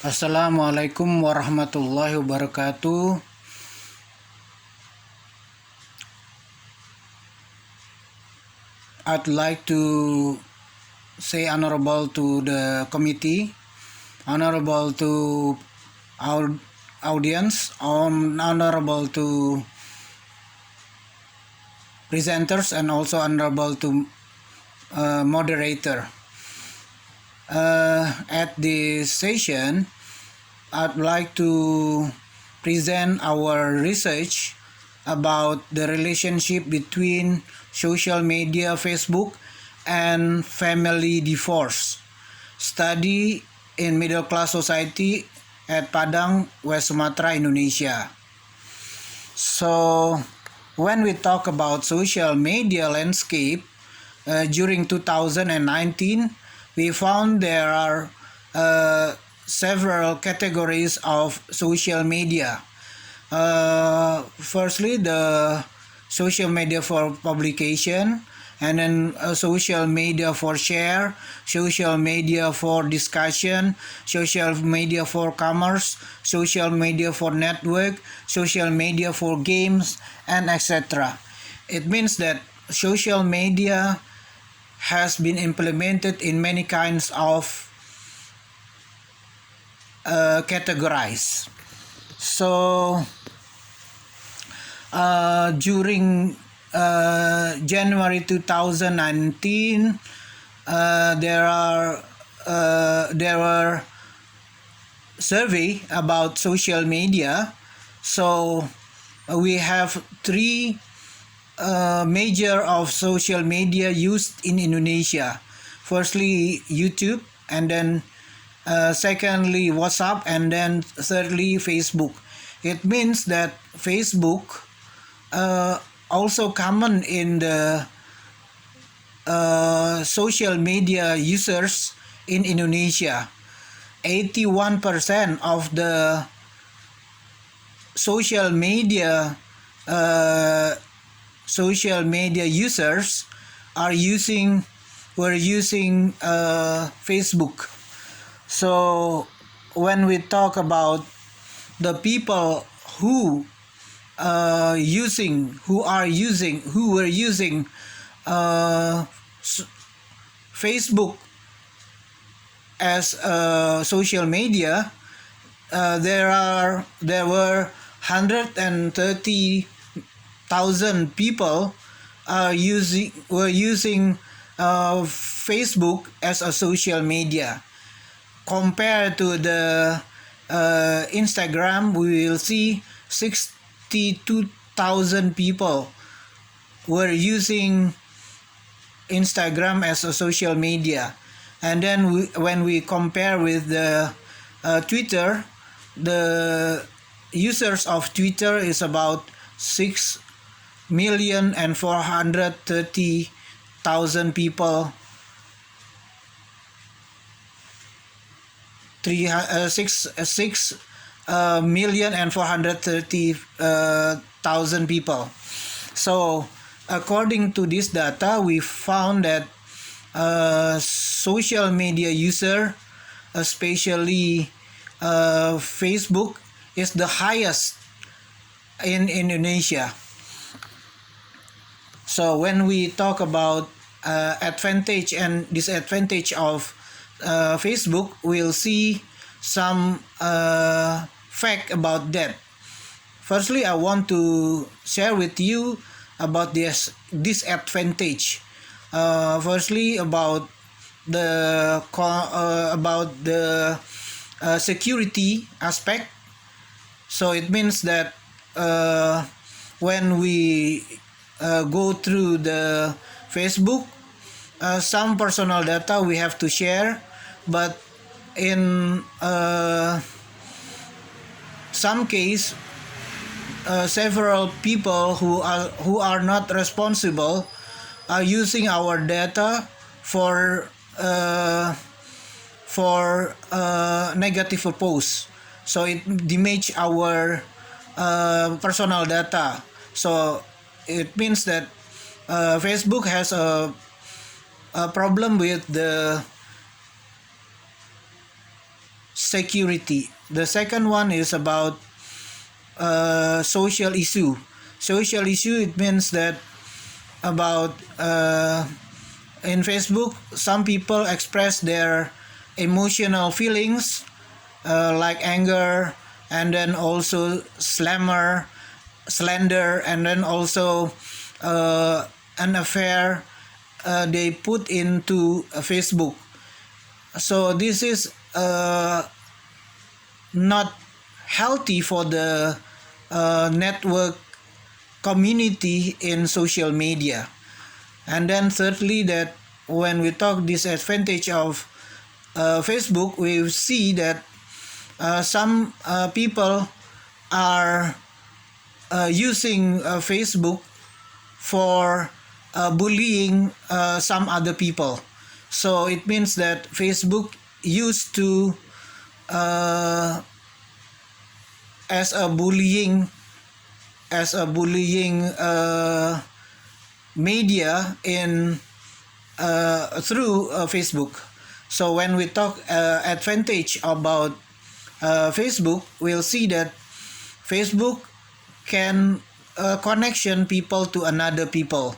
Assalamualaikum warahmatullahi wabarakatuh. I'd like to say honorable to the committee, honorable to our audience, honorable to presenters, and also honorable to moderator. At this session, I'd like to present our research about the relationship between social media, Facebook, and family divorce. Study in middle class society at Padang, West Sumatra, Indonesia. So, when we talk about social media landscape during 2019, we found there are several categories of social media. Firstly, the social media for publication, and then social media for share, social media for discussion, social media for commerce, social media for network, social media for games, and etc. It means that social media has been implemented in many kinds of categories. So during January 2019, there were survey about social media. So we have three major of social media used in Indonesia. Firstly, YouTube, and then secondly, WhatsApp, and then thirdly, Facebook. It means that Facebook also common in the social media users in Indonesia. 81% of the social media users were using Facebook. So when we talk about the people who were using Facebook as social media, there were 130,000 people were using Facebook as a social media. Compared to the Instagram, we will see 62,000 people were using Instagram as a social media. And then when we compare with the Twitter, the users of Twitter is about 6,430,000 people. 6,430,000 people. So according to this data, we found that social media user, especially Facebook, is the highest in Indonesia. So when we talk about advantage and disadvantage of Facebook, we'll see some fact about that. Firstly, I want to share with you about this disadvantage. Firstly, about the security aspect. So it means that when we go through the Facebook, some personal data we have to share, but in some case, several people who are not responsible are using our data for negative posts. So it damage our personal data. So it means that Facebook has a problem with the security. The second one is about social issue. Social issue, it means that about in Facebook, some people express their emotional feelings like anger, and then also slander, and then also an affair they put into Facebook. So this is not healthy for the network community in social media. And then thirdly, that when we talk disadvantage of Facebook, we see that some people are using Facebook for bullying some other people. So it means that Facebook used to as a bullying media in through Facebook. So when we talk advantage about Facebook, we'll see that Facebook can connection people to another people,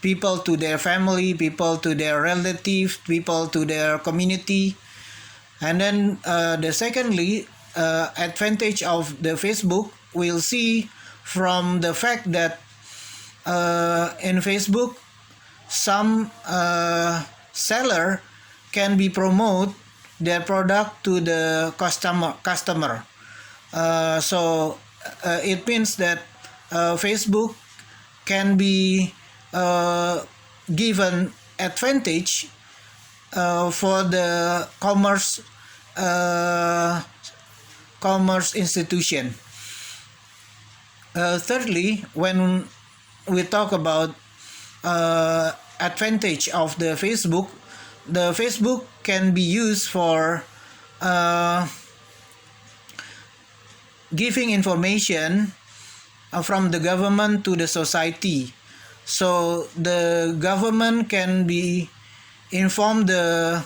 people to their family, people to their relatives, people to their community. And then the secondly advantage of the Facebook, we'll see from the fact that in Facebook some seller can be promote their product to the customer. So it means that Facebook can be given advantage for the commerce institution. Thirdly, when we talk about advantage of the Facebook can be used for giving information from the government to the society. So the government can be inform the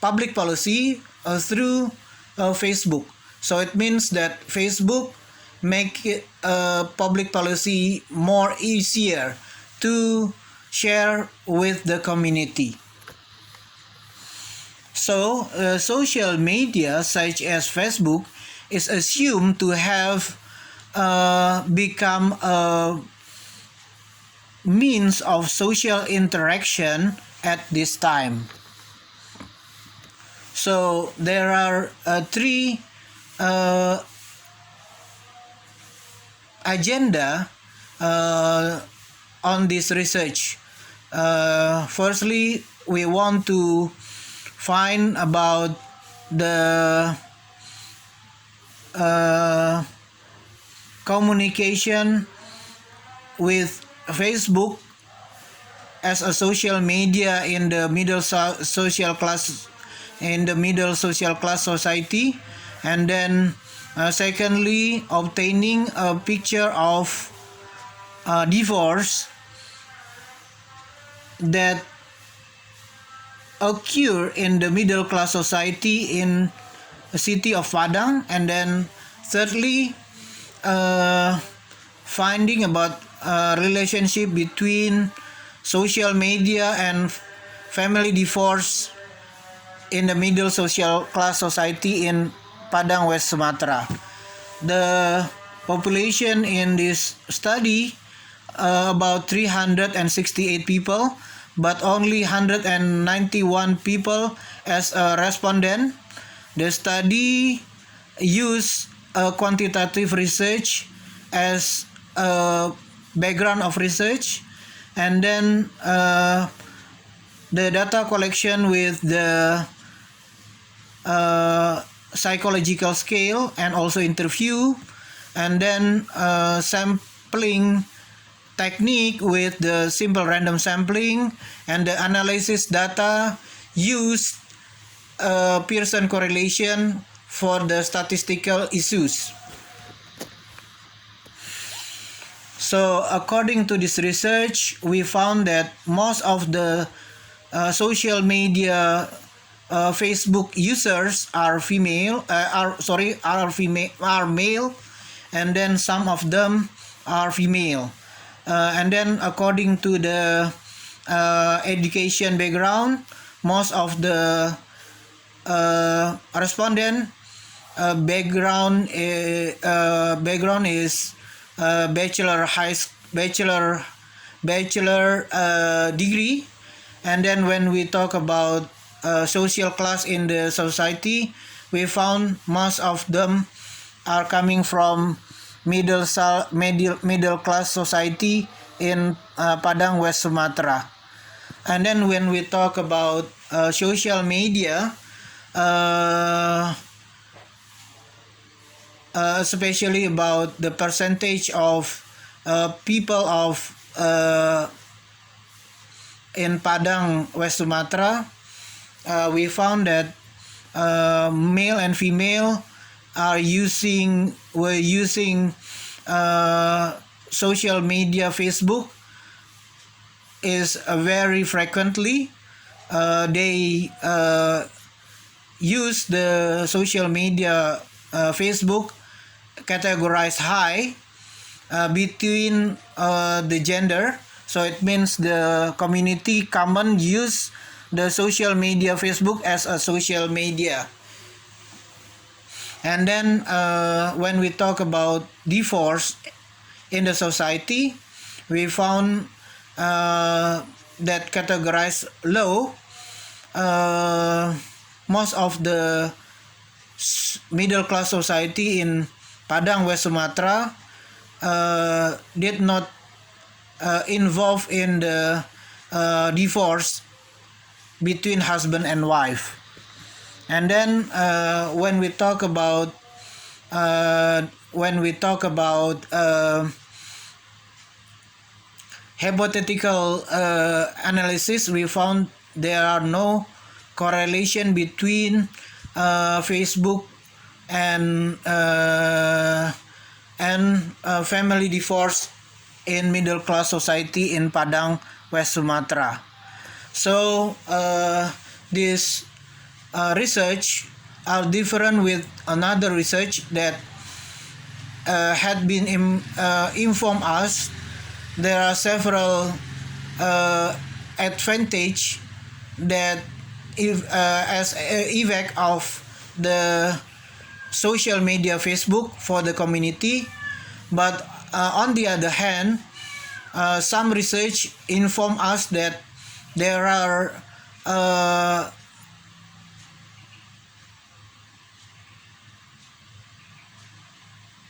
public policy through Facebook. So it means that Facebook make public policy more easier to share with the community. So social media such as Facebook is assumed to have become a means of social interaction at this time. So there are three agenda on this research. Firstly, we want to find about the communication with Facebook as a social media in the middle social class society, and then secondly, obtaining a picture of divorce that occur in the middle class society in the city of Padang. And then thirdly, finding about relationship between social media and family divorce in the middle social class society in Padang, West Sumatra. The population in this study about 368 people, but only 191 people as a respondent. The study used a quantitative research as a background of research, and then the data collection with the psychological scale and also interview, and then sampling technique with the simple random sampling, and the analysis data used Pearson correlation for the statistical issues. So according to this research, we found that most of the social media Facebook users are female, are male, and then some of them are female. And then according to the education background, most of the respondent background is bachelor degree. And then when we talk about social class in the society, we found most of them are coming from middle class society in Padang, West Sumatra. And then when we talk about social media, especially about the percentage of people of in Padang, West Sumatra, we found that male and female were using social media. Facebook is very frequently. They use the social media Facebook categorized high between the gender. So it means the community common use the social media Facebook as a social media. And then when we talk about divorce in the society, we found that categorized low. Most of the middle class society in Padang, West Sumatra did not involve in the divorce between husband and wife. And then when we talk about hypothetical analysis, we found there are no correlation between Facebook and family divorce in middle class society in Padang, West Sumatra. So this research are different with another research that had been informed us. There are several advantage that as effect of the social media Facebook for the community, but on the other hand, some research inform us that there are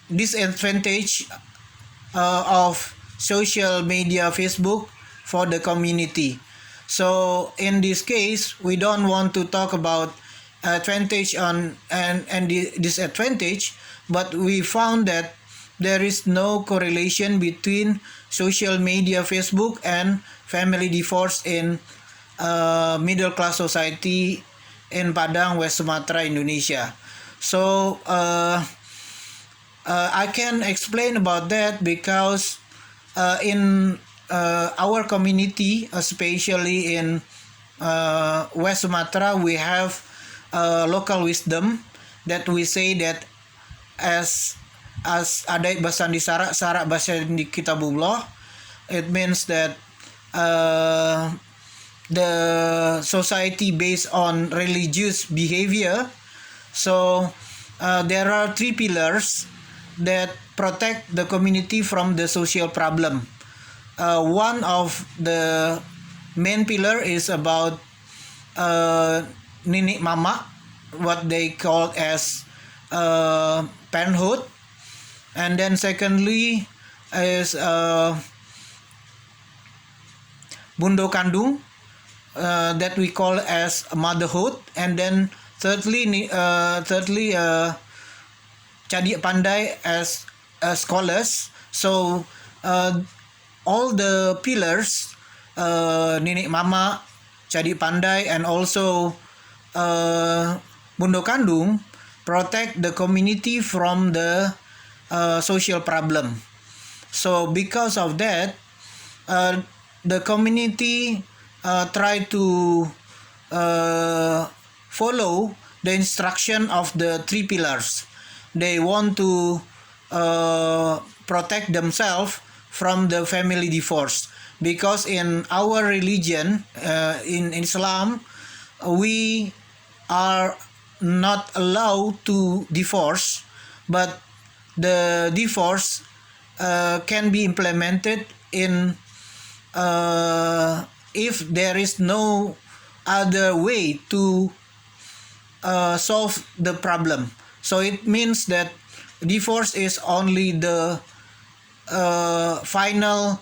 disadvantage of social media Facebook for the community. So in this case, we don't want to talk about advantage and disadvantage, but we found that there is no correlation between social media Facebook and family divorce in middle class society in Padang, West Sumatra, Indonesia. So I can explain about that because in our community, especially in West Sumatra, we have local wisdom that we say that as ada bahasa di Sara bahasa di Kitabullah, it means that the society based on religious behavior. So there are three pillars that protect the community from the social problem. One of the main pillar is about nini mama, what they call as parenthood, and then secondly is bundo kandung, that we call as motherhood, and then thirdly cadi pandai as scholars. So all the pillars, nini mama, cadi pandai, and also bundo kandung, protect the community from the social problem. So because of that, the community try to follow the instruction of the three pillars. They want to protect themselves from the family divorce, because in our religion, in Islam, we are not allowed to divorce, but the divorce can be implemented in if there is no other way to solve the problem. So it means that divorce is only the final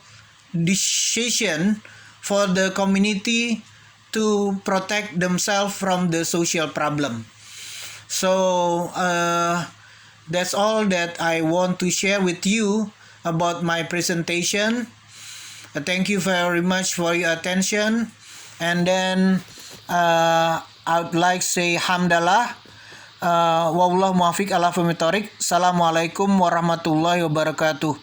decision for the community to protect themselves from the social problem. So that's all that I want to share with you about my presentation. Thank you very much for your attention. And then I would like to say hamdalah. Wallahu muwaffiq ala fahmi thoriq. Assalamualaikum warahmatullahi wabarakatuh.